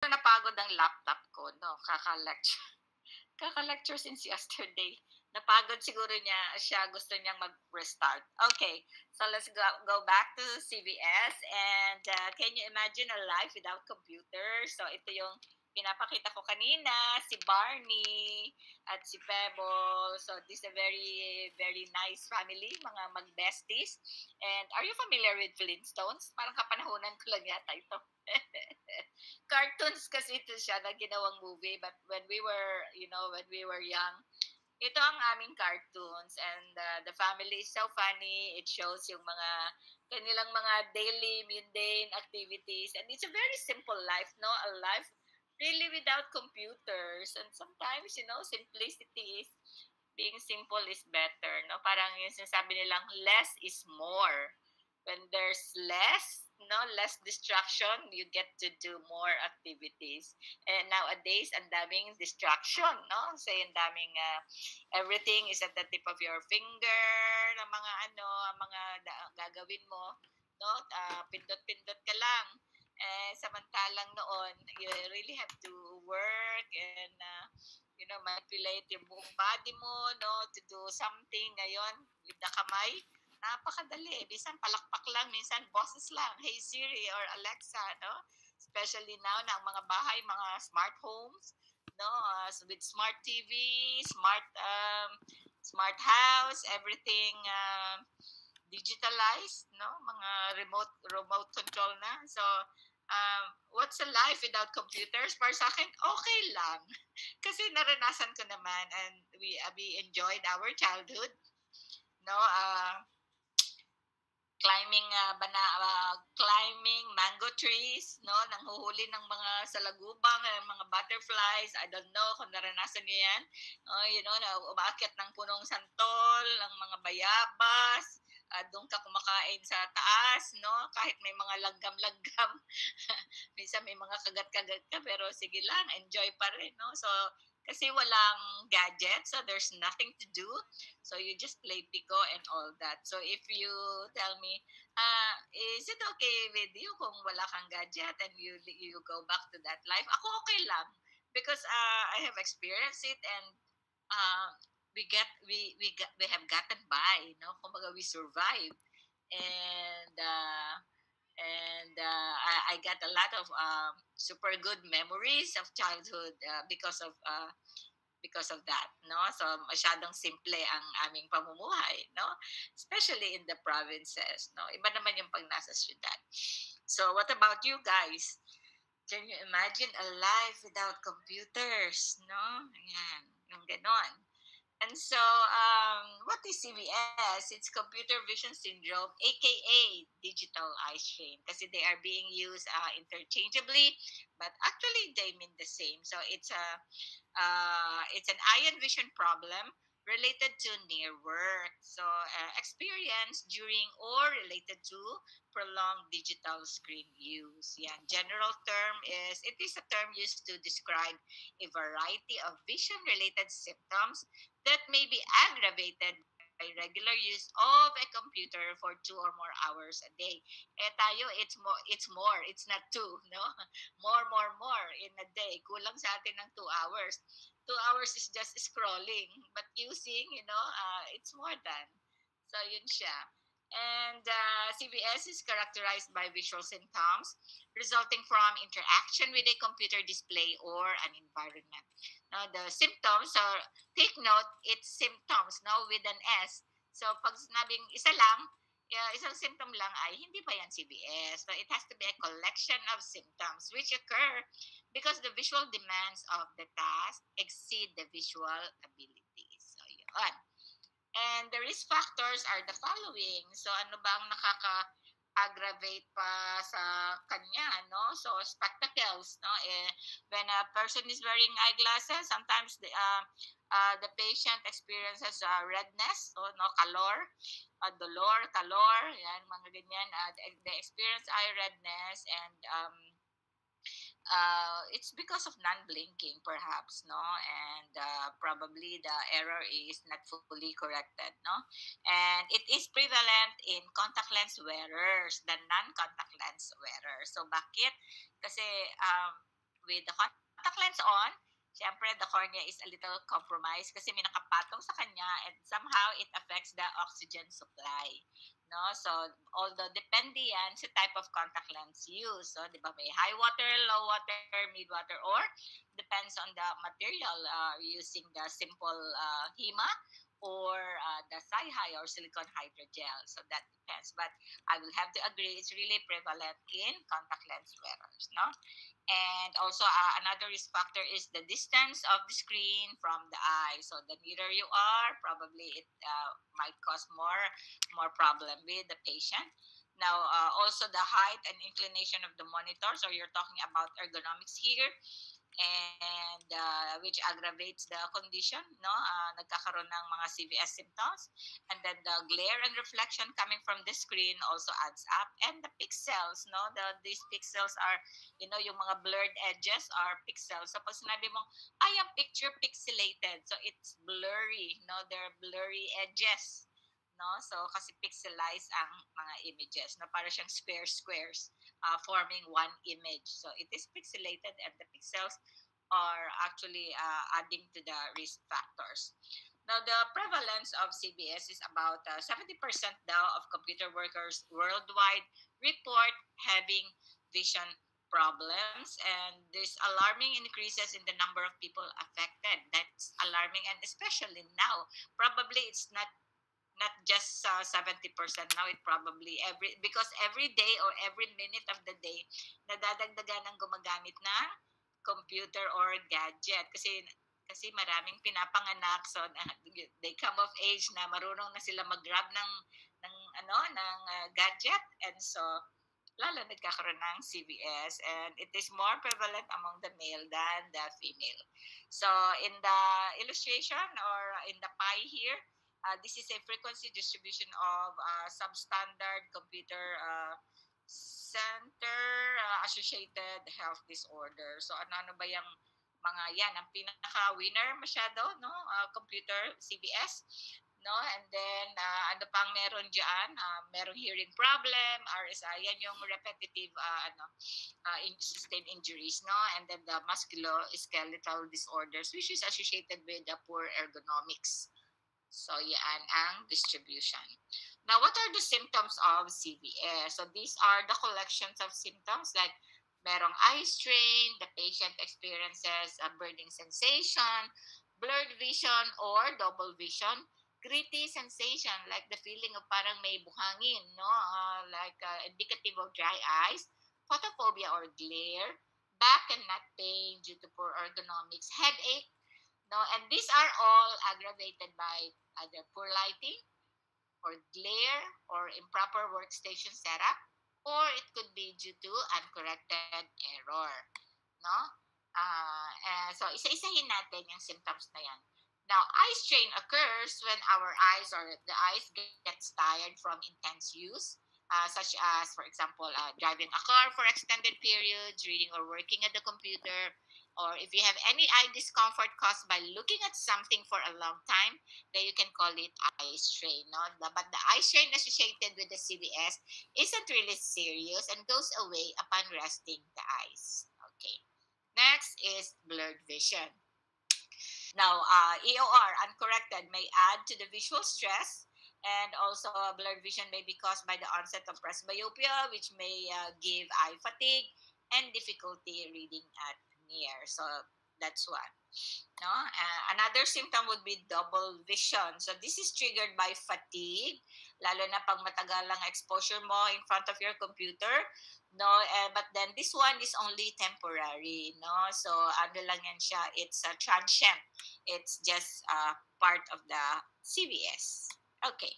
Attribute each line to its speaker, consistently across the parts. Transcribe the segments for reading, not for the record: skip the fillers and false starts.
Speaker 1: Napagod ang laptop ko 'no, kaka-lecture kaka-lecture since yesterday. Napagod siguro siya, gusto niyang mag-restart. Okay, so let's go back to CBS and, can you imagine a life without computer? So ito yung pinapakita ko kanina, si Barney at si Pebble. So this is a very, very nice family, mga mag-besties. And are you familiar with Flintstones? Parang kapanahunan ko lang yata ito. Cartoons kasi ito siya na ginawang movie, but when we were young, ito ang aming cartoons, and the family is so funny. It shows yung mga kanilang mga daily mundane activities, and it's a very simple life, no? A life really without computers, and sometimes, simplicity is being simple is better, no? Parang yung sinasabi nilang less is more. When there's less distraction, you get to do more activities. And nowadays, ang daming distraction, no? Say, ang daming, everything is at the tip of your finger, ng mga mga gagawin mo, no? Pindot-pindot ka lang. Samantalang noon, you really have to work and, manipulate yung buong body mo, no, to do something. Ngayon, with the kamay, napakadali. Minsan palakpak lang, minsan boses lang. Hey Siri or Alexa, no? Especially now na ang mga bahay, mga smart homes, no? So with smart TV, smart house, everything digitalized, no? Mga remote control na. So what's a life without computers? Para sa akin, okay lang. Kasi naranasan ko naman, and we enjoyed our childhood, no? Climbing mango trees, no, nanghuhuli ng mga salagubang, mga butterflies. I don't know kung naranasan niyo yan. Na umaakyat ng punong santol, ng mga bayabas, doon ka kumakain sa taas, no, kahit may mga langgam-langgam. Minsan may mga kagat-kagat ka, pero sige lang, enjoy pa rin, no. So kasi walang gadget, so there's nothing to do. So you just play pico and all that. So if you tell me, is it okay with you kung wala kang gadget and you go back to that life? Ako okay lang, because I have experienced it, and uh, we have gotten by, kumbaga we survive. And I got a lot of super good memories of childhood, because of that, no? So masyadong simple ang aming pamumuhay, no? Especially in the provinces, no? Iba naman yung pag nasa syudad. So what about you guys? Can you imagine a life without computers, no? Ayan, yung ganon. And so, what is CVS? It's computer vision syndrome, aka digital eye strain, because they are being used interchangeably, but actually they mean the same. So it's an eye and vision problem related to near work. So experience during or related to prolonged digital screen use. Yeah, general term is it is a term used to describe a variety of vision related symptoms that may be aggravated by regular use of a computer for 2 or more hours a day. Tayo, it's more, it's not two, no? More in a day. Kulang sa atin ng 2 hours. 2 hours is just scrolling, but using, it's more than. So yun siya. And CVS is characterized by visual symptoms resulting from interaction with a computer display or an environment. Now, the symptoms are, take note, it's symptoms, no, with an S. So, pag sinabing isa lang, isang symptom lang ay hindi pa yan CBS. So, it has to be a collection of symptoms which occur because the visual demands of the task exceed the visual abilities. So, yun. And the risk factors are the following. So, ano bang nakaka-aggravate pa sa kanya, no? So, spectacles, no? When a person is wearing eyeglasses, sometimes the patient experiences redness, so, no, calor, dolor, calor, yan, mga ganyan. They experience eye redness, and it's because of non-blinking perhaps, no, and probably the error is not fully corrected, no, and it is prevalent in contact lens wearers than non-contact lens wearers. So bakit? Kasi with the contact lens on, syempre the cornea is a little compromised kasi may nakapatong sa kanya and somehow it affects the oxygen supply. No? So, although depende yan sa type of contact lens use. So, di ba may high water, low water, mid water, or depends on the material using the simple HEMA or the SiHy or silicone hydrogel. So that depends. But I will have to agree it's really prevalent in contact lens wearers. No? And also, another risk factor is the distance of the screen from the eye. So the nearer you are, probably it might cause more problem with the patient. Now, also the height and inclination of the monitor. So you're talking about ergonomics here, and which aggravates the condition, no? Nagkakaroon ng mga CVS symptoms. And then the glare and reflection coming from the screen also adds up. And the pixels, no? These pixels are, yung mga blurred edges are pixels. So pag sinabi mo, ay, ang picture pixelated. So it's blurry, no? They're blurry edges. No? So, kasi pixelized ang mga images. No? Para siyang squares forming one image. So, it is pixelated and the pixels are actually adding to the risk factors. Now, the prevalence of CBS is about 70% daw of computer workers worldwide report having vision problems, and there's alarming increases in the number of people affected. That's alarming, and especially now, probably it's not just 70% now, it probably because every day or every minute of the day nadadagdagan ng gumagamit ng computer or gadget kasi maraming pinapanganak, so they come of age na marunong na sila mag-grab ng gadget, and so lalo nagkakaroon ng CVS, and it is more prevalent among the male than the female. So in the illustration or in the pie here, this is a frequency distribution of substandard computer center associated health disorder. So ano ba yung mga yan? Ang pinaka-winner masyado, no? Computer, CBS. No? And then, ano pang meron dyan? Merong hearing problem, RSI, yan yung repetitive sustained injuries, no? And then the musculoskeletal disorders, which is associated with the poor ergonomics. So, yan ang distribution. Now, what are the symptoms of CVS? So, these are the collections of symptoms like merong eye strain, the patient experiences a burning sensation, blurred vision or double vision, gritty sensation like the feeling of parang may buhangin, no? Like indicative of dry eyes, photophobia or glare, back and neck pain due to poor ergonomics, headache, no? And these are all aggravated by either poor lighting or glare or improper workstation setup, or it could be due to uncorrected error, no? So isa-isahin natin yung symptoms na yan. Now, eye strain occurs when our eyes or the eyes gets tired from intense use, such as, for example, driving a car for extended periods, reading or working at the computer, or if you have any eye discomfort caused by looking at something for a long time, then you can call it eye strain. No? But the eye strain associated with the CVS isn't really serious and goes away upon resting the eyes. Okay. Next is blurred vision. Now, EOR, uncorrected, may add to the visual stress, and also blurred vision may be caused by the onset of presbyopia, which may give eye fatigue and difficulty reading at near. So that's one. No? Another symptom would be double vision. So this is triggered by fatigue, lalo na pag matagal lang exposure mo in front of your computer. No, but then this one is only temporary. No, so ano lang yan siya. It's a transient. It's just part of the CVS. Okay.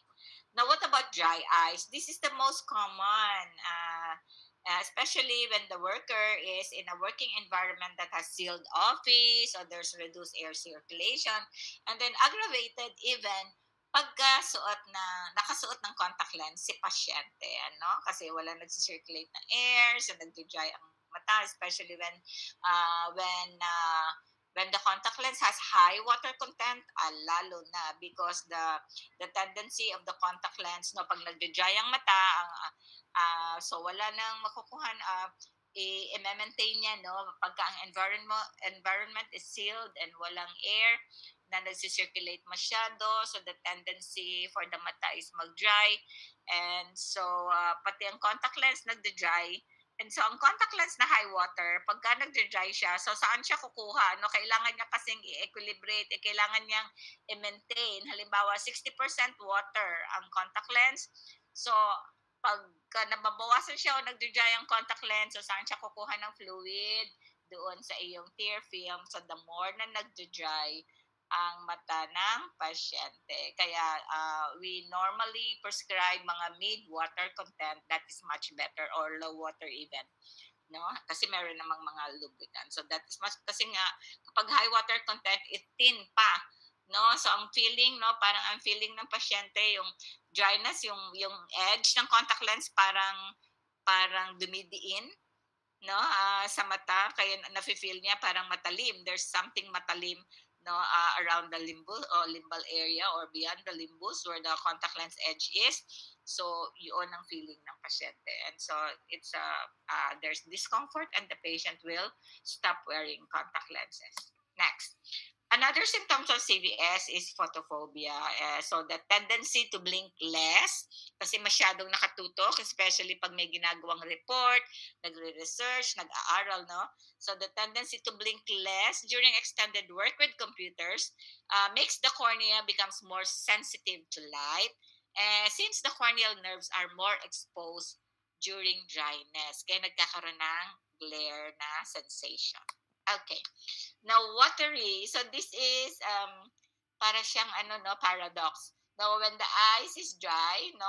Speaker 1: Now, what about dry eyes? This is the most common. Especially when the worker is in a working environment that has sealed office or there's reduced air circulation, and then aggravated even nakasuot ng contact lens si pasyente, ano? Kasi wala nagsisirculate na air, so nagdi-dry ang mata, especially when the contact lens has high water content, lalo na because the tendency of the contact lens, no, pag nagdi-dry ang mata, so wala nang makukuhan i-maintain niya, no? Pagka ang environment is sealed and walang air na nagsisirculate masyado, so the tendency for the mata is mag-dry. And so, pati ang contact lens nagda-dry. And so, ang contact lens na high water, pagka nagda-dry siya, so saan siya kukuha? No? Kailangan niya kasing i-equilibrate, kailangan niyang i-maintain. Halimbawa, 60% water ang contact lens. So, pagka nababawasan siya o nagda-dry ang contact lens, so saan siya kukuha ng fluid? Doon sa iyong tear film. So, the more na nagda-dry ang mata ng pasyente. Kaya we normally prescribe mga mid-water content that is much better or low water even. No? Kasi meron namang mga lubricant. So that is much, kasi nga kapag high water content, it thin pa. No? So ang feeling, no, parang ang feeling ng pasyente, yung dryness, yung edge ng contact lens parang dumidiin, no, sa mata, kaya nafe-feel niya parang matalim. There's something matalim, no, around the limbal area or beyond the limbus where the contact lens edge is. So yun ang feeling ng pasyente. And so it's there's discomfort and the patient will stop wearing contact lenses. Next. Another symptom of CVS is photophobia. So the tendency to blink less kasi masyadong nakatutok, especially pag may ginagawang report, nagre-research, nag-aaral, no? So the tendency to blink less during extended work with computers makes the cornea becomes more sensitive to light since the corneal nerves are more exposed during dryness. Kaya nagkakaroon ng glare na sensation. Okay. Now, watery. So this is para siyang paradox. Now, when the eyes is dry, no,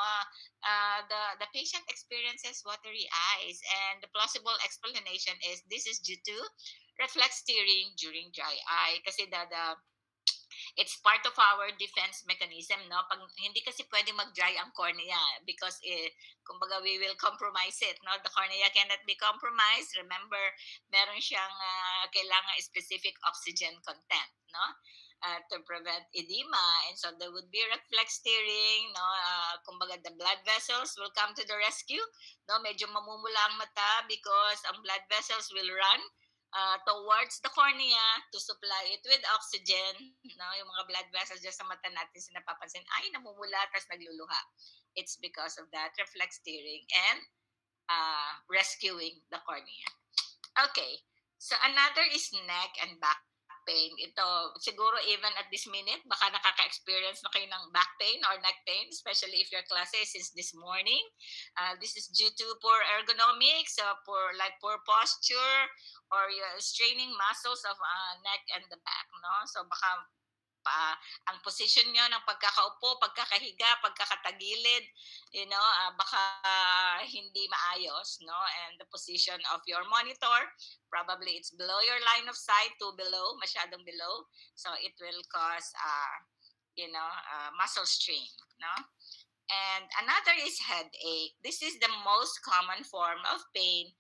Speaker 1: the patient experiences watery eyes, and the plausible explanation is this is due to reflex tearing during dry eye. Kasi it's part of our defense mechanism, no? Pag hindi kasi pwede mag-dry ang cornea because kumbaga we will compromise it, no? The cornea cannot be compromised. Remember, meron siyang kailangan specific oxygen content, no? To prevent edema, and so there would be reflex tearing, no? Kumbaga the blood vessels will come to the rescue, no? Medyo mamumula ang mata because ang blood vessels will run towards the cornea to supply it with oxygen. No? Yung mga blood vessels dyan sa mata natin, sinapapansin, ay, namumula, tapos nagluluha. It's because of that reflex tearing and rescuing the cornea. Okay, so another is neck and back pain. Ito, siguro even at this minute, baka nakaka-experience na kayo ng back pain or neck pain, especially if your class is since this morning. This is due to poor ergonomics, poor posture, or straining muscles of neck and the back. No? So baka ang position nyo ng pagkakaupo, pagkakahiga, pagkakatagilid, baka hindi maayos, no? And the position of your monitor, probably it's below your line of sight, too below, masyadong below. So it will cause, muscle strain, no? And another is headache. This is the most common form of pain,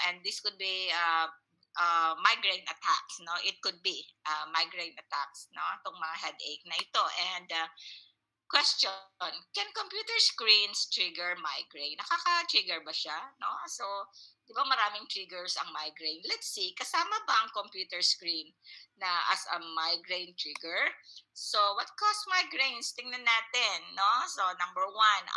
Speaker 1: and this could be migraine attacks, no? It could be migraine attacks, no? Itong mga headache na ito. And question, can computer screens trigger migraine? Nakaka-trigger ba siya, no? So, di ba maraming triggers ang migraine? Let's see, kasama ba ang computer screen na as a migraine trigger? So, what cause migraines? Tingnan natin, no? So, number 1,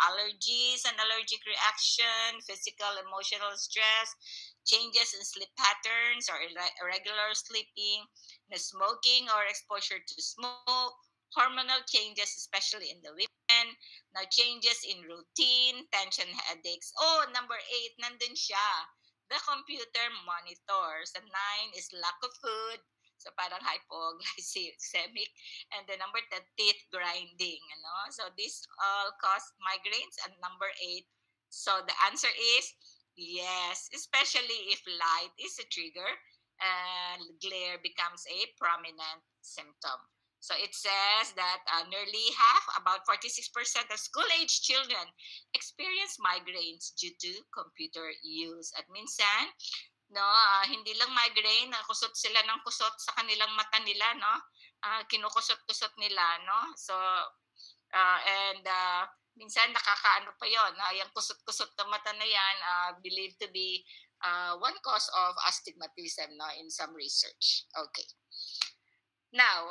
Speaker 1: allergies and allergic reaction, physical, emotional stress, changes in sleep patterns or irregular sleeping, smoking or exposure to smoke, hormonal changes, especially in the women, now changes in routine, tension, headaches. Oh, number 8, nandun siya. The computer monitors. The 9 is lack of food. So parang hypoglycemic. And the number 10, teeth grinding. So these all cause migraines. And number 8, so the answer is yes, especially if light is a trigger and glare becomes a prominent symptom. So it says that nearly half, about 46% of school-age children experience migraines due to computer use. At minsan, no, hindi lang migraine, kusot sila ng kusot sa kanilang mata nila, no? Kinukusot-kusot nila, no? So, and minsan nakakaano pa yon, yung kusot-kusot na mata na yan, believed to be one cause of astigmatism, no, in some research. Okay. Now,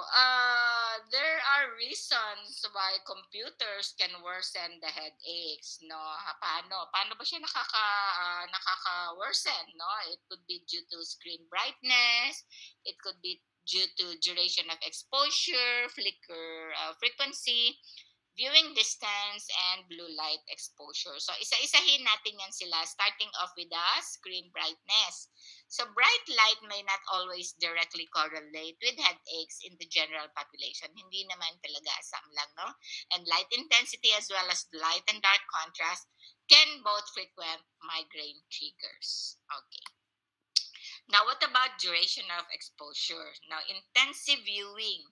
Speaker 1: there are reasons why computers can worsen the headaches. No, paano ba siya nakaka-worsen? No, it could be due to screen brightness. It could be due to duration of exposure, flicker frequency, viewing distance, and blue light exposure. So, isa-isahin natin yan sila, starting off with the screen brightness. So, bright light may not always directly correlate with headaches in the general population. Hindi naman talaga, some lang, no? And light intensity as well as light and dark contrast can both frequent migraine triggers. Okay. Now, what about duration of exposure? Now, intensive viewing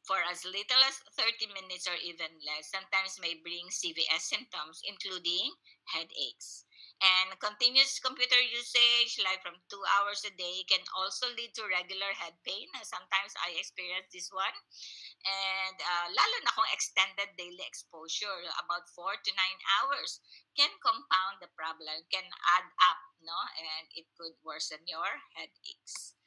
Speaker 1: for as little as 30 minutes or even less sometimes may bring CVS symptoms, including headaches. And continuous computer usage, like from 2 hours a day, can also lead to regular head pain. Sometimes I experience this one. And lalo na kung extended daily exposure, about 4 to 9 hours, can compound the problem, can add up, no? And it could worsen your headaches.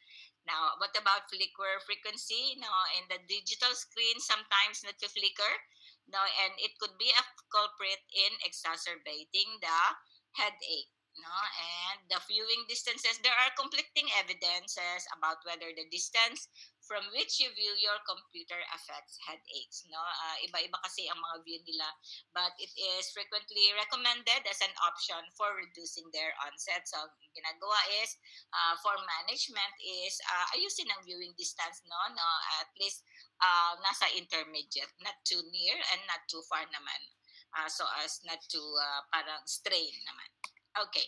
Speaker 1: Now, what about flicker frequency? Now, in the digital screen, sometimes not to flicker. Now, and it could be a culprit in exacerbating the headache. No, and the viewing distances, there are conflicting evidences about whether the distance from which you view your computer affects headaches. No, iba-iba kasi ang mga view nila, but it is frequently recommended as an option for reducing their onset. So, ginagawa is for management is ayusin ang viewing distance, no, at least nasa intermediate, not too near and not too far naman, so as not to parang strain naman. Okay.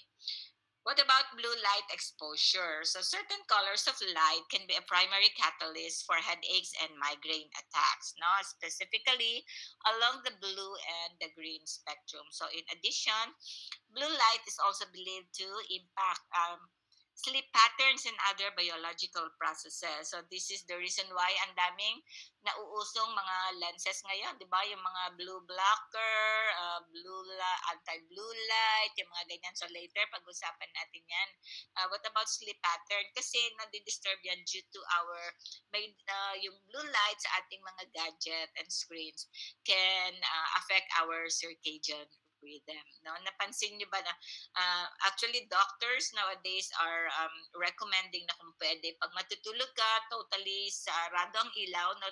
Speaker 1: What about blue light exposure? So certain colors of light can be a primary catalyst for headaches and migraine attacks, no? Specifically along the blue and the green spectrum. So in addition, blue light is also believed to impact sleep patterns and other biological processes. So this is the reason why ang daming nauusong mga lenses ngayon, 'di ba? Yung mga blue blocker, anti-blue light, yung mga ganyan. So later pag-usapan natin 'yan. What about sleep pattern? Kasi nadi-disturb yan due to yung blue light sa ating mga gadget and screens can affect our circadian rhythm. No, napansin niyo ba na actually doctors nowadays are recommending na kung pwede pag matutulog ka totally sarado ang ilaw, no,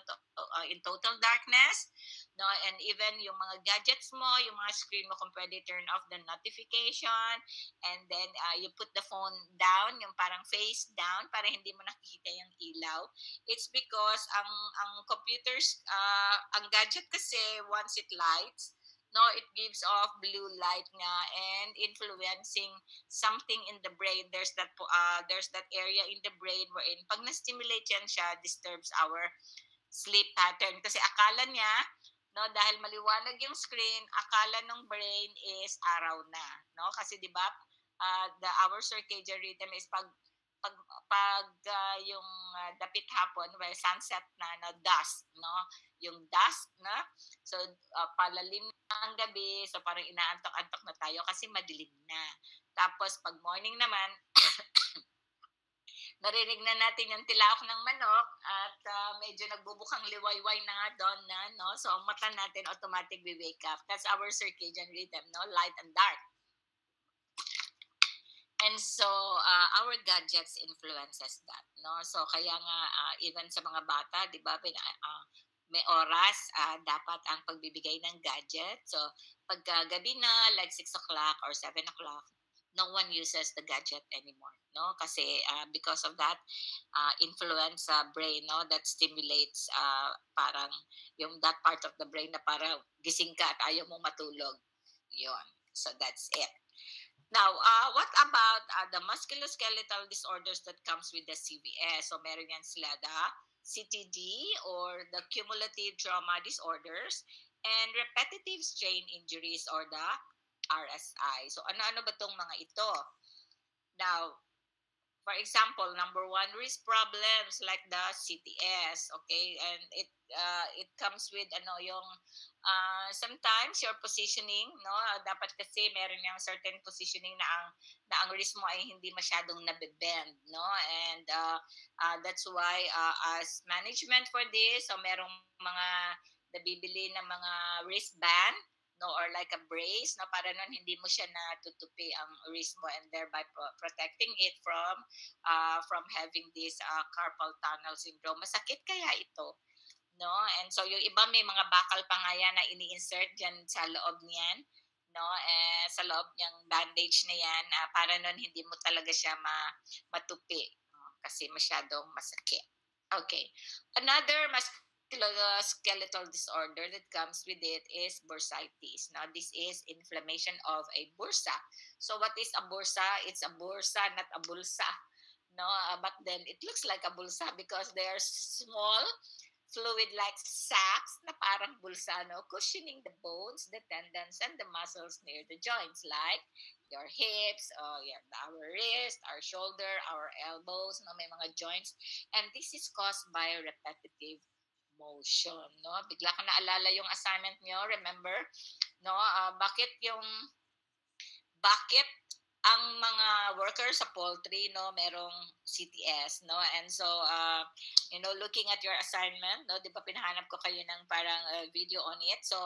Speaker 1: in total darkness, no, and even yung mga gadgets mo, yung mga screen mo, kung pwede turn off the notification, and then you put the phone down, yung parang face down para hindi mo nakikita yung ilaw. It's because ang computers, ang gadget kasi once it lights, no, it gives off blue light nga and influencing something in the brain. There's that area in the brain wherein pag na-stimulate yan siya, disturbs our sleep pattern. Kasi akala niya, no, dahil maliwanag yung screen, akala ng brain is araw na, no? Kasi 'di ba, our circadian rhythm is pag yung dapit hapon, well, sunset na, no, dusk, no, yung dusk na, so palalim na ang gabi, so parang inaantok-antok na tayo kasi madilim na. Tapos pag morning naman, narinig na natin yung tilaok ng manok at medyo nagbubukang liwayway na nga doon na, no, so ang mata natin automatic we wake up. That's our circadian rhythm, no, light and dark. And so, our gadgets influences that, no? So, kaya nga, even sa mga bata, di ba, may oras, dapat ang pagbibigay ng gadget. So, pagka gabi na, like 6 o'clock or 7 o'clock, no one uses the gadget anymore, no? Kasi, because of that, influence sa brain, no? That stimulates, parang, yung that part of the brain na parang gising ka at ayaw mong matulog. Yun. So, that's it. Now, what about the musculoskeletal disorders that comes with the CVS? So, meron yan sila the CTD or the cumulative trauma disorders and repetitive strain injuries or the RSI. So, ano-ano ba itong mga ito? Now, For example, number one, wrist problems like the CTS, okay? And it comes with ano yung sometimes your positioning, no? Dapat kasi meron yung certain positioning na ang wrist mo ay hindi masyadong nabebend, no? And that's why as management for this, so merong mga nabibili ng mga wristband, no, or like a brace, no, para nun hindi mo siya natutupi ang wrist mo, and thereby protecting it from having this carpal tunnel syndrome. Masakit kaya ito, no? And so yung iba may mga bakal pa nga yan na ini-insert dyan sa loob niyan, no? Sa loob niyang bandage na yan, para nun hindi mo talaga siya matupi, no? Kasi masyadong masakit. Okay. Another musculoskeletal disorder that comes with it is bursitis. Now, this is inflammation of a bursa. So, what is a bursa? It's a bursa, not a bulsa. No, but then it looks like a bulsa because they are small fluid-like sacs na parang bulsa, no, cushioning the bones, the tendons, and the muscles near the joints, like your hips, our wrist, our shoulder, our elbows, no, may mga joints. And this is caused by repetitive motion, no? Bigla ka naalala yung assignment nyo, remember? No, bakit ang mga workers sa poultry, no, merong CTS, no? And so looking at your assignment, no, 'di ba pinahanap ko kayo ng parang video on it. So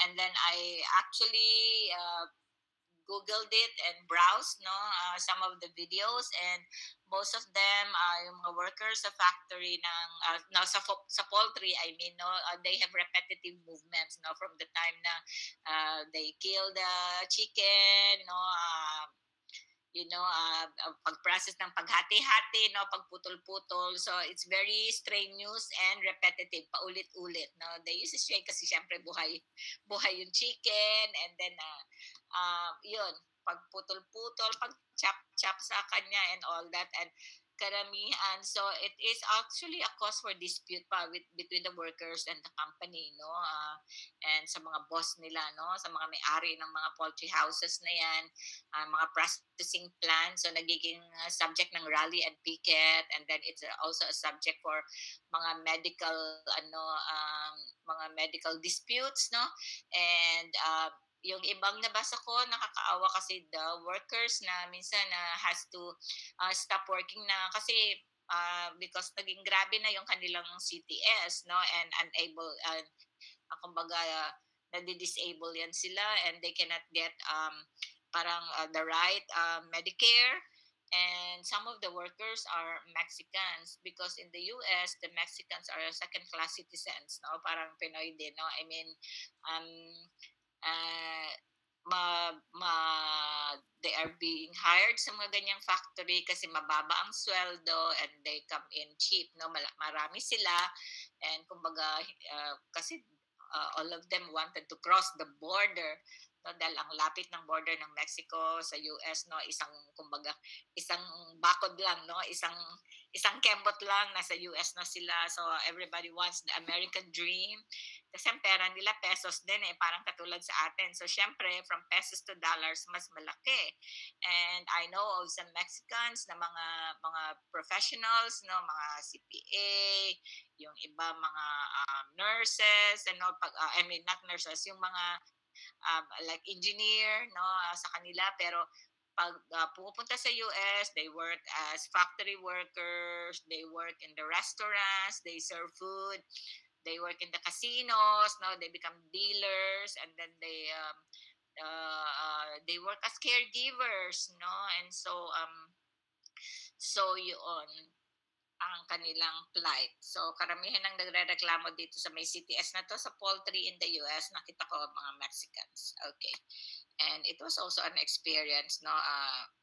Speaker 1: and then I actually Googled it and browsed, no, some of the videos, and most of them yung mga workers sa factory ng no, sa poultry, I mean, no, they have repetitive movements, no, from the time na they kill the chicken, no, pag-process ng paghati-hati, no, pagputol-putol. So it's very strenuous and repetitive, paulit-ulit, no. They use to shake kasi syempre buhay yung chicken, and then yun, pagputol-putol, pag-chop-chop sa kanya and all that, and karamihan. So it is actually a cause for dispute between the workers and the company, no, and sa mga boss nila, no, sa mga may-ari ng mga poultry houses na yan, mga processing plants. So nagiging subject ng rally and picket, and then it's also a subject for mga mga medical disputes, no, and yung ibang nabasa ko, nakakaawa kasi the workers na minsan has to stop working na kasi because naging grabe na yung kanilang CTS, no, and unable, kumbaga, nadi-disable yan sila, and they cannot get parang the right Medicare. And some of the workers are Mexicans because in the US, the Mexicans are second-class citizens, no? Parang Pinoy din, no? I mean, uh, they are being hired sa mga ganyang factory kasi mababa ang sweldo, and they come in cheap, no, marami sila, and kumbaga kasi all of them wanted to cross the border, no, dahil ang lapit ng border ng Mexico sa US, no, kumbaga isang bakod lang, no, isang kembot lang, nasa US na sila. So everybody wants the American dream kasi ang pera nila pesos din, parang katulad sa atin. So syempre from pesos to dollars mas malaki. And I know of some Mexicans na mga professionals, no, mga CPA, yung iba mga nurses, and no, I mean not nurses, yung mga like engineer, no, sa kanila, pero pag pumupunta sa US, they work as factory workers, they work in the restaurants, they serve food, they work in the casinos, no, they become dealers, and then they work as caregivers, no, and so yun ang kanilang plight. So karamihan ng nagrereklamo dito sa may CTS na to sa poultry in the US, nakita ko mga Mexicans. Okay. And it was also an experience, no,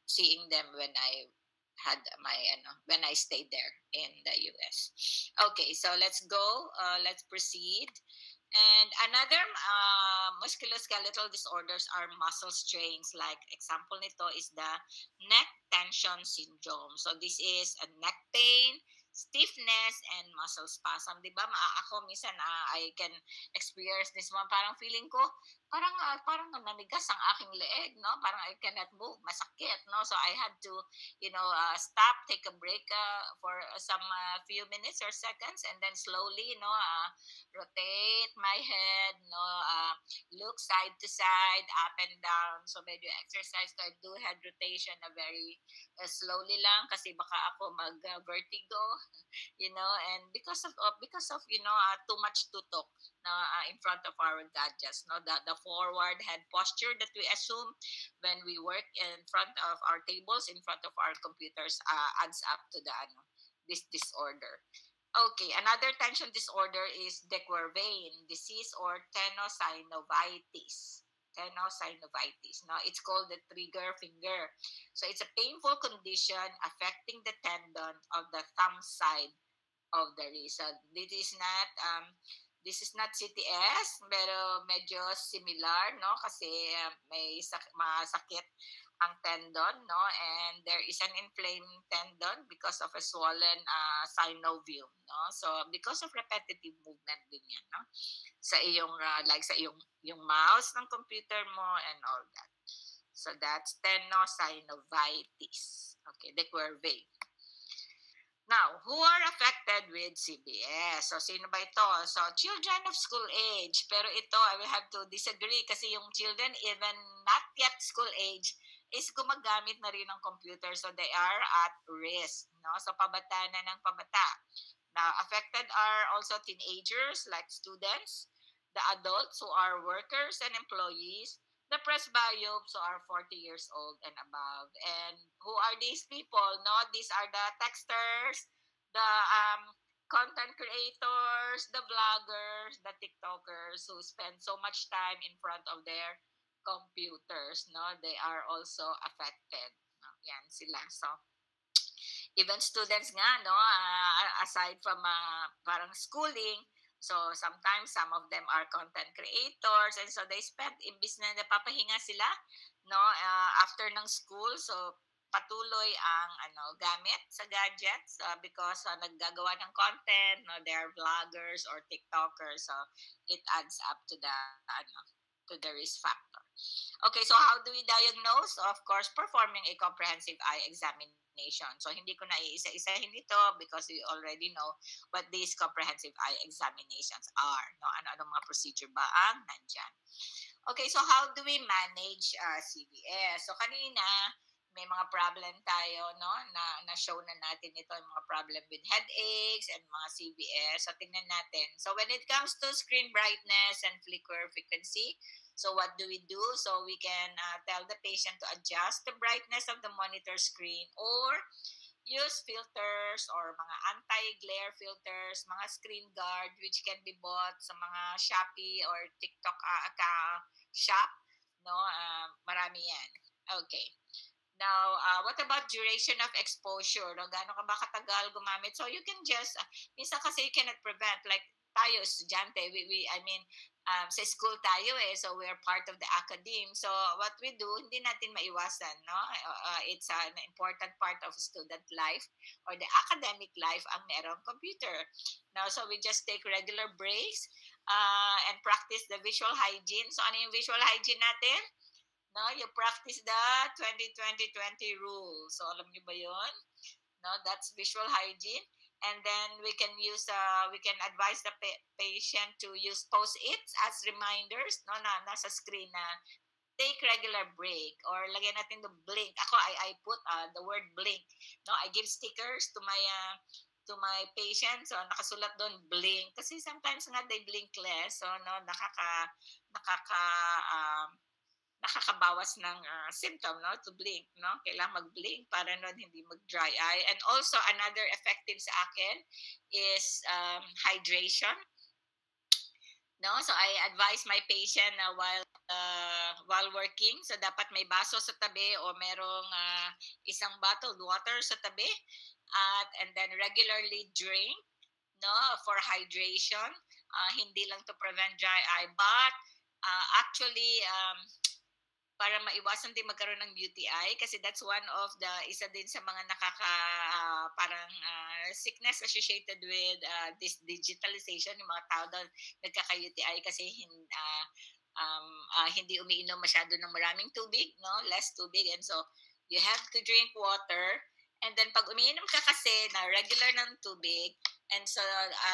Speaker 1: seeing them when I had when I stayed there in the US. Okay, so let's go. Let's proceed. And another musculoskeletal disorders are muscle strains. Like example nito is the neck tension syndrome. So this is a neck pain, stiffness, and muscle spasm. Diba? Ako minsan I can experience this one. Parang feeling ko, parang nanigas ang aking leeg, no? Parang I cannot move, masakit, no? So I had to, stop, take a break for some few minutes or seconds, and then slowly, rotate my head, look side to side, up and down. So medyo exercise to, I do head rotation na very slowly lang kasi baka ako mag-vertigo, and because of too much tutok in front of our gadgets, no, the forward head posture that we assume when we work in front of our tables, in front of our computers, adds up to this disorder. Okay, another tension disorder is De Quervain disease or tenosynovitis. Tenosynovitis. Now, it's called the trigger finger. So, it's a painful condition affecting the tendon of the thumb side of the wrist. So, this is not CTS, pero medyo similar, no? Kasi may masakit ang tendon, no? And there is an inflamed tendon because of a swollen synovium, no? So, because of repetitive movement din yan, no? Sa iyong, like sa yung mouse ng computer mo and all that. So, that's tenosynovitis. Okay, De Quervain. Now, who are affected with CBS? So, sino ba ito? So, children of school age. Pero ito, I will have to disagree kasi yung children, even not yet school age, is gumagamit na rin ng computer. So, they are at risk. No? So, pabata na ng pabata. Now, affected are also teenagers like students, the adults who are workers and employees, the presbyopes who are 40 years old and above. And who are these people? No, these are the texters, the content creators, the vloggers, the TikTokers who spend so much time in front of their computers. No, they are also affected. No, yan sila. So, even students nga, no, aside from parang schooling, so sometimes some of them are content creators, and so they spend, imbis na napapahinga sila, no, after ng school, so patuloy ang gamit sa gadgets because naggagawa ng content, no, they are vloggers or TikTokers, so it adds up to the risk factor. Okay, so how do we diagnose? Of course, performing a comprehensive eye examination. So, hindi ko na iisa-isahin ito because you already know what these comprehensive eye examinations are. No? Ano mga procedure ba ang nandyan? Okay, so how do we manage CBS? So, kanina, may mga problem tayo, no, na show na natin ito, yung mga problem with headaches and mga CBS. So, tingnan natin. So, when it comes to screen brightness and flicker frequency, so what do we do? So, we can tell the patient to adjust the brightness of the monitor screen or use filters or mga anti-glare filters, mga screen guard which can be bought sa mga Shopee or TikTok shop. No, marami yan. Okay. Now, what about duration of exposure? No, gaano ka ba katagal gumamit? So you can just, minsan kasi you cannot prevent, like tayo, estudyante, sa school tayo so we're part of the academe. So what we do, hindi natin maiwasan, no? It's an important part of student life or the academic life ang merong computer. Now, so we just take regular breaks and practice the visual hygiene. So ano yung visual hygiene natin? No, you practice the 20-20-20 rule. So alam niyo ba 'yon? No, that's visual hygiene. And then we can advise the patient to use post-its as reminders, no, na nasa screen na take regular break or lagyan natin the blink. Ako, I put the word blink. No, I give stickers to my patients. So nakasulat doon blink kasi sometimes nga they blink less. So no, nakakabawas ng symptom, no, to blink, no? Kailangan mag-blink para nun hindi mag-dry eye. And also, another effective sa akin is hydration. No? So, I advise my patient na while working, so dapat may baso sa tabi o merong isang bottled water sa tabi and then regularly drink, no, for hydration. Hindi lang to prevent dry eye, but actually, para maiwasan din magkaroon ng UTI kasi that's one of the isa din sa mga parang sickness associated with this digitalization, yung mga tao daw nagkaka-UTI kasi hindi umiinom masyado ng maraming tubig, no? Less tubig. And so, you have to drink water. And then, pag umiinom ka kasi na regular ng tubig, and so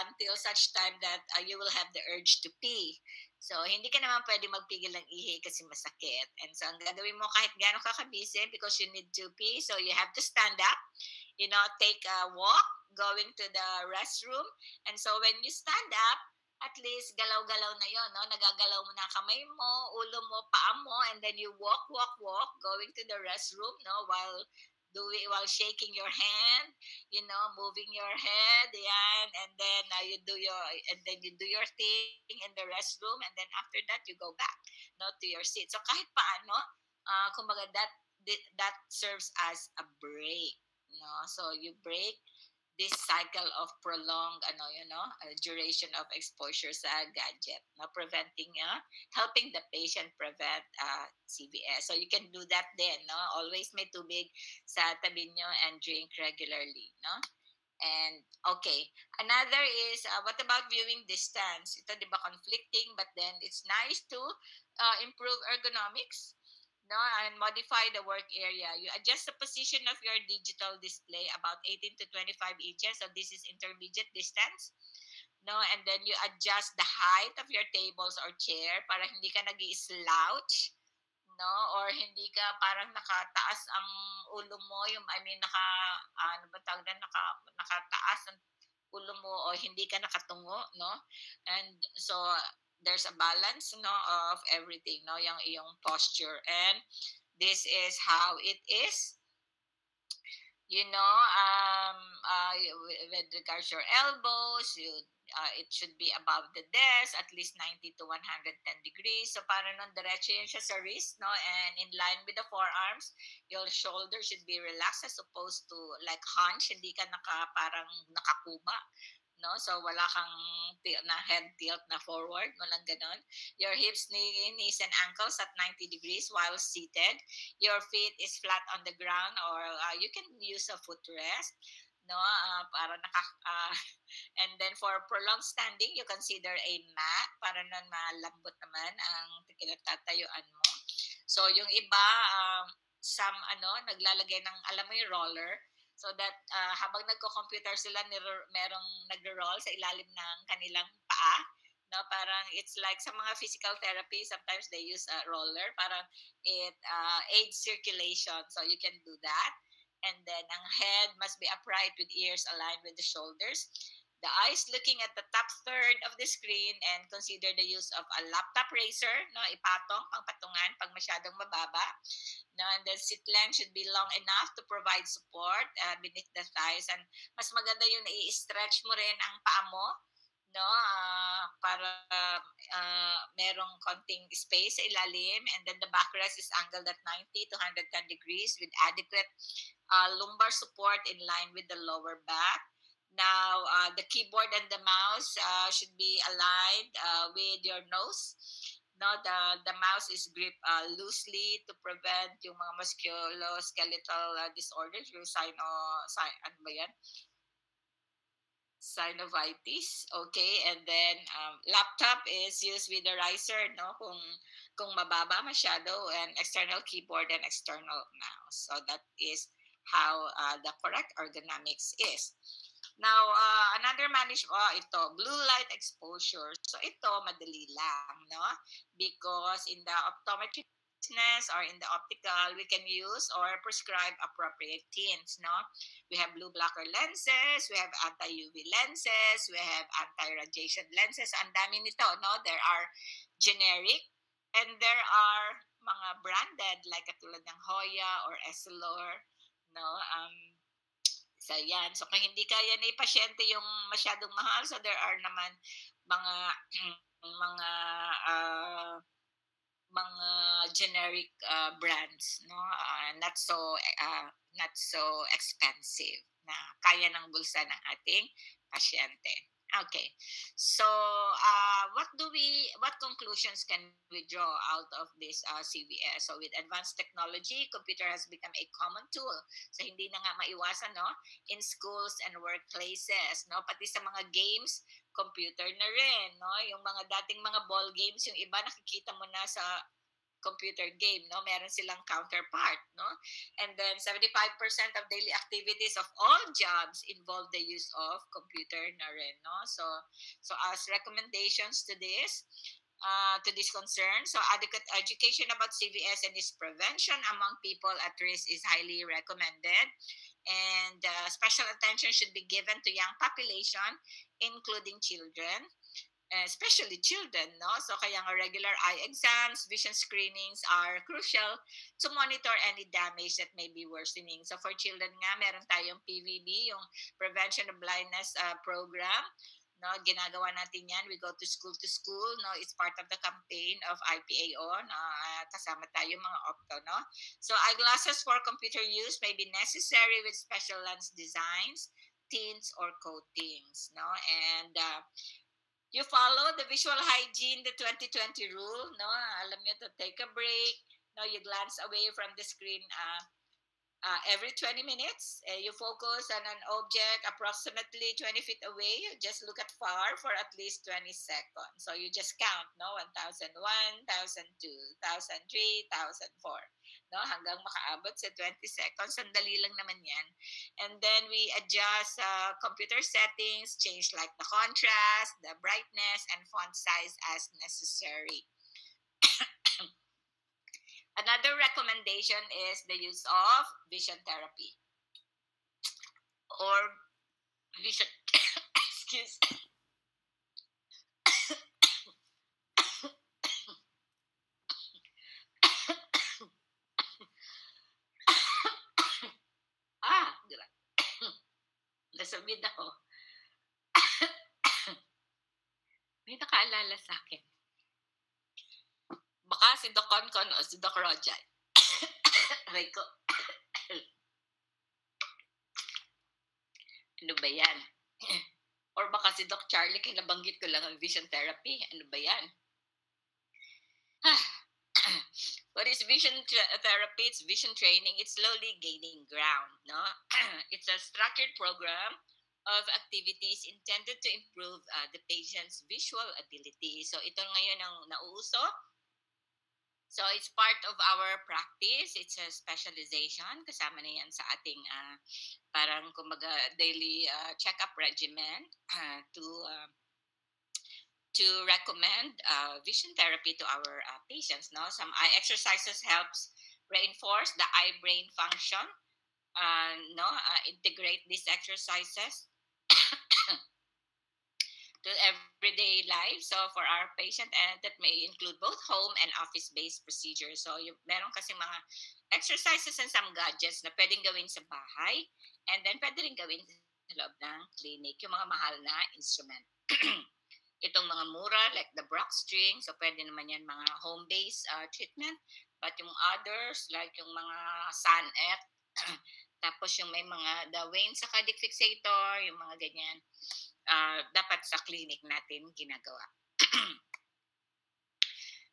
Speaker 1: until such time that you will have the urge to pee. So, hindi ka naman pwede magpigil ng ihi kasi masakit. And so, ang gagawin mo kahit gaano ka kabisi because you need to pee, so you have to stand up, take a walk, going to the restroom. And so, when you stand up, at least galaw-galaw na yon, no? Nagagalaw mo na kamay mo, ulo mo, paa mo, and then you walk, walk, walk, going to the restroom, no? While shaking your hand, moving your head, yan, and then you do your thing in the restroom, and then after that you go back, no, to your seat. So kahit paano, kumbaga that serves as a break, no? So you break this cycle of prolonged duration of exposure sa gadget, no, helping the patient prevent CVS. So you can do that then, no, always may tubig sa tabi nyo and drink regularly, no. And okay, another is what about viewing distance? Ito, di ba, conflicting, but then it's nice to improve ergonomics, no, and modify the work area. You adjust the position of your digital display about 18 to 25 inches. So this is intermediate distance, no, and then you adjust the height of your tables or chair para hindi ka nag-i-slouch, no, or hindi ka parang nakataas ang ulo mo, ano ba tawag na, nakataas ang ulo mo o hindi ka nakatungo, no, and so there's a balance, no, of everything, no, yung iyong posture, and this is how it is, with regards to your elbows, it should be above the desk, at least 90 to 110 degrees. So, para nun, diretso yun siya sa wrist, no? And in line with the forearms, your shoulder should be relaxed as opposed to like hunch, hindi ka parang nakakuba, no? So, wala kang na head tilt na forward, walang ganon. Your hips, knees, and ankles at 90 degrees while seated. Your feet is flat on the ground, or you can use a footrest, no? Para and then for prolonged standing, you consider a mat para nun malambot naman ang kinatatayuan mo. So, yung iba, naglalagay ng, alam mo yung roller, so that habang nagko-computer sila, merong nagro-roll sa ilalim ng kanilang paa, no, parang it's like sa mga physical therapy, sometimes they use a roller, parang it aids circulation, so you can do that. And then ang head must be upright with ears aligned with the shoulders. The eyes looking at the top third of the screen, and consider the use of a laptop raiser, no, ipatong, pangpatungan pag masyadong mababa, no, and the sit length should be long enough to provide support beneath the thighs, and mas maganda yung i-stretch mo rin ang paa mo, no, para merong konting space sa ilalim, and then the backrest is angled at 90 to 110 degrees with adequate lumbar support in line with the lower back. Now, the keyboard and the mouse should be aligned with your nose. No, the mouse is gripped loosely to prevent yung mga musculoskeletal disorders, yung ano ba yan? Synovitis. Okay, and then laptop is used with the riser, no, kung mababa masyado, and external keyboard and external mouse. So that is how the correct ergonomics is. Now, another ito, blue light exposure. So ito, madali lang, no? Because in the optometry business or in the optical, we can use or prescribe appropriate tints, no? We have blue blocker lenses, we have anti-UV lenses, we have anti-radiation lenses. Ang dami nito, no? There are generic, and there are mga branded, like katulad ng Hoya or Essilor, no? So, yan. So, kung hindi kaya ni pasyente yung masyadong mahal, so there are naman mga generic brands, no, not so expensive na kaya ng bulsa ng ating pasyente. Okay, so what conclusions can we draw out of this CVS? So with advanced technology, computer has become a common tool. So hindi na nga maiwasan, no, in schools and workplaces, no, pati sa mga games, computer na rin, no? Yung mga dating mga ball games, yung iba nakikita mo na sa computer game, no? Meron silang counterpart, no? And then 75% of daily activities of all jobs involve the use of computer na rin, no? So as recommendations to this concern, so adequate education about CVS and its prevention among people at risk is highly recommended. And special attention should be given to young population, including children, especially children, no? So kaya nga regular eye exams, vision screenings are crucial to monitor any damage that may be worsening. So for children nga, meron tayong PVB, yung Prevention of Blindness program. No, ginagawa natin yan. We go to school. No, it's part of the campaign of IPAO. No, kasama tayo mga opto. No, so eyeglasses for computer use may be necessary with special lens designs, tints, or coatings. No, and you follow the visual hygiene, the 2020 rule. No, alam niyo to take a break. No, you glance away from the screen every 20 minutes. You focus on an object approximately 20 feet away. You just look at far for at least 20 seconds. So you just count, no? 1001, 1002, 1003, 1004. No? Hanggang makaabot sa 20 seconds. Sandali lang naman yan. And then we adjust computer settings, change like the contrast, the brightness, and font size as necessary. Another recommendation is the use of vision therapy or vision excuse nasabid ako. May nakaalala sa akin. Baka si Doc Concon o si Doc Roja. Aray ko. Ano ba yan? Or baka si Doc Charlie, kinabanggit ko lang ang vision therapy. Ano ba yan? What is vision therapy? It's vision training. It's slowly gaining ground. No, it's a structured program of activities intended to improve the patient's visual ability. So ito ngayon ang nauuso. So it's part of our practice. It's a specialization. Kasama na yan sa ating parang kumbaga daily check-up regimen to recommend vision therapy to our patients. No, some eye exercises helps reinforce the eye-brain function. Integrate these exercises to everyday life. So for our patient, and that may include both home and office-based procedures. So meron kasi mga exercises and some gadgets na pwedeng gawin sa bahay, and then pwede rin gawin sa loob ng clinic, yung mga mahal na instrument. Itong mga mura, like the Brock string, so pwede naman yan mga home-based treatment. But yung others, like yung mga Sanet, tapos yung may mga the Wayne Sacadic fixator, yung mga ganyan, dapat sa clinic natin ginagawa.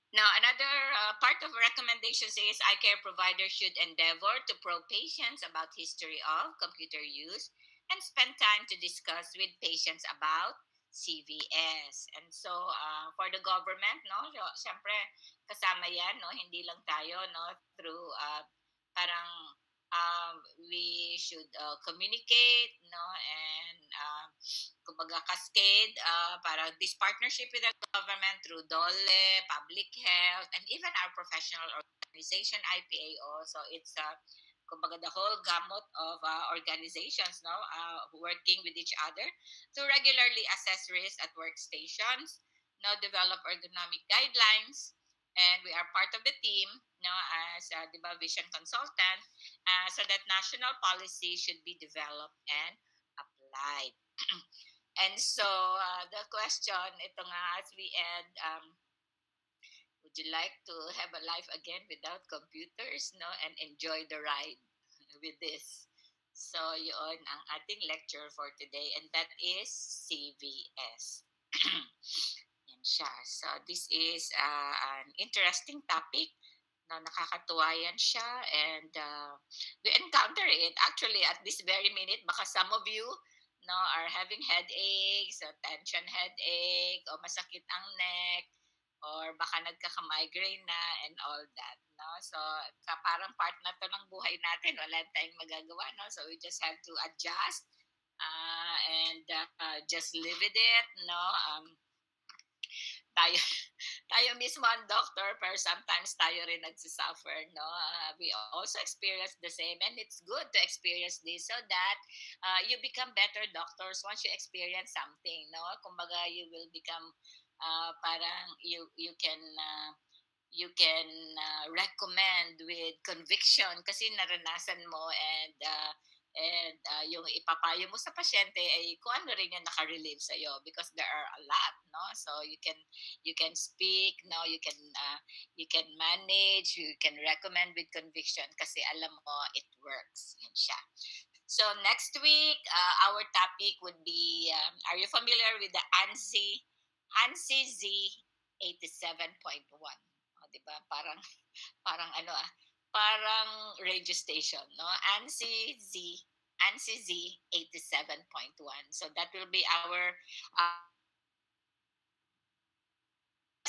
Speaker 1: Now, another part of recommendations is eye care providers should endeavor to probe patients about history of computer use and spend time to discuss with patients about CVS. And so, for the government, no, so, syempre, kasama yan, no, hindi lang tayo, no, through parang we should communicate, no, and kumbaga cascade para this partnership with the government through DOLE, public health, and even our professional organization IPAO. So it's kumbaga the whole gamut of organizations, no, working with each other to regularly assess risk at workstations, no, develop ergonomic guidelines, and we are part of the team, no, as vision consultant, so that national policy should be developed and applied. And so the question, ito nga as we end, would you like to have a life again without computers, no, and enjoy the ride with this? So yun ang ating lecture for today, and that is CVS. Yan siya. So this is an interesting topic. No, nakakatuwa yan siya, and we encounter it actually at this very minute. Baka some of you, no, are having headaches, tension headache, o masakit ang neck, or baka nagkaka-migraine na and all that, no? So, parang part na to ng buhay natin, wala tayong magagawa, no? So, we just have to adjust and just live with it, no? Tayo, tayo mismo ang doctor, pero sometimes tayo rin nagsisuffer, no? We also experience the same, and it's good to experience this so that you become better doctors once you experience something, no? Kumbaga, you will become parang you can recommend with conviction kasi naranasan mo, and yung ipapayo mo sa pasyente ay kung ano rin yung naka-relieve sa iyo, because there are a lot, no? So you can speak, no? You can manage, you can recommend with conviction kasi alam mo it works, yun siya. So next week our topic would be are you familiar with the ANSI Z 87.1? Diba? Parang ano parang radio station, no? ANSI Z 87.1. So that will be our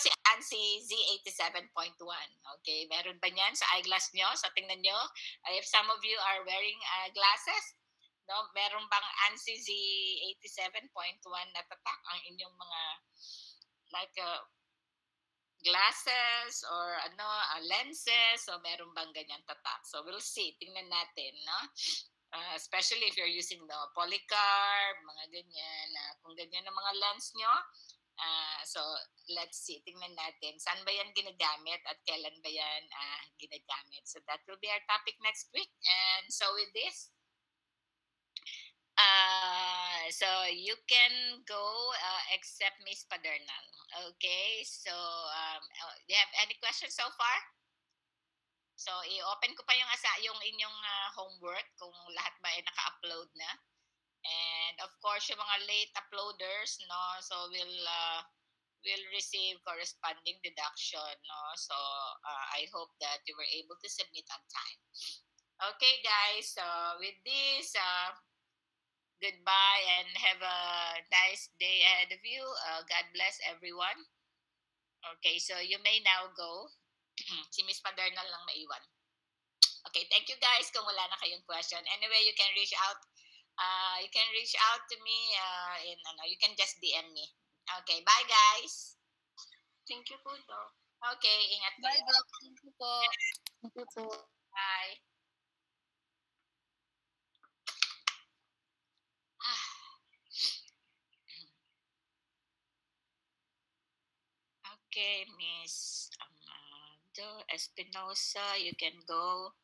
Speaker 1: si ANSI Z 87.1. Okay, meron ba niyan sa eyeglass nyo? So tingnan nyo, if some of you are wearing glasses, no, meron bang ANSI Z 87.1 na tatak ang inyong mga like glasses or lenses, so meron bang ganyan tatak? So we'll see, tingnan natin, no? Especially if you're using the polycarb, mga ganyan, kung ganyan ang mga lens nyo, so let's see, tingnan natin, saan ba yan ginagamit at kailan ba yan ginagamit. So that will be our topic next week. And so with this, so you can go except Miss Padernal. Okay, so do you have any questions so far? So i-open ko pa yung inyong homework kung lahat ba ay naka-upload na. And of course, yung mga late uploaders, no, so will receive corresponding deduction, no. So I hope that you were able to submit on time. Okay, guys. So with this, goodbye and have a nice day ahead of you. God bless everyone. Okay, so you may now go. Si Miss Padernal lang maiwan. Okay, thank you guys kung wala na kayong question. Anyway, you can reach out. You can reach out to me you can just DM me. Okay, bye guys.
Speaker 2: Thank you po, Doc.
Speaker 1: Okay, ingat kayo.
Speaker 2: Bye, Doc. Thank you po. Thank you po.
Speaker 1: Bye. Okay, Miss Amado Espinosa, you can go.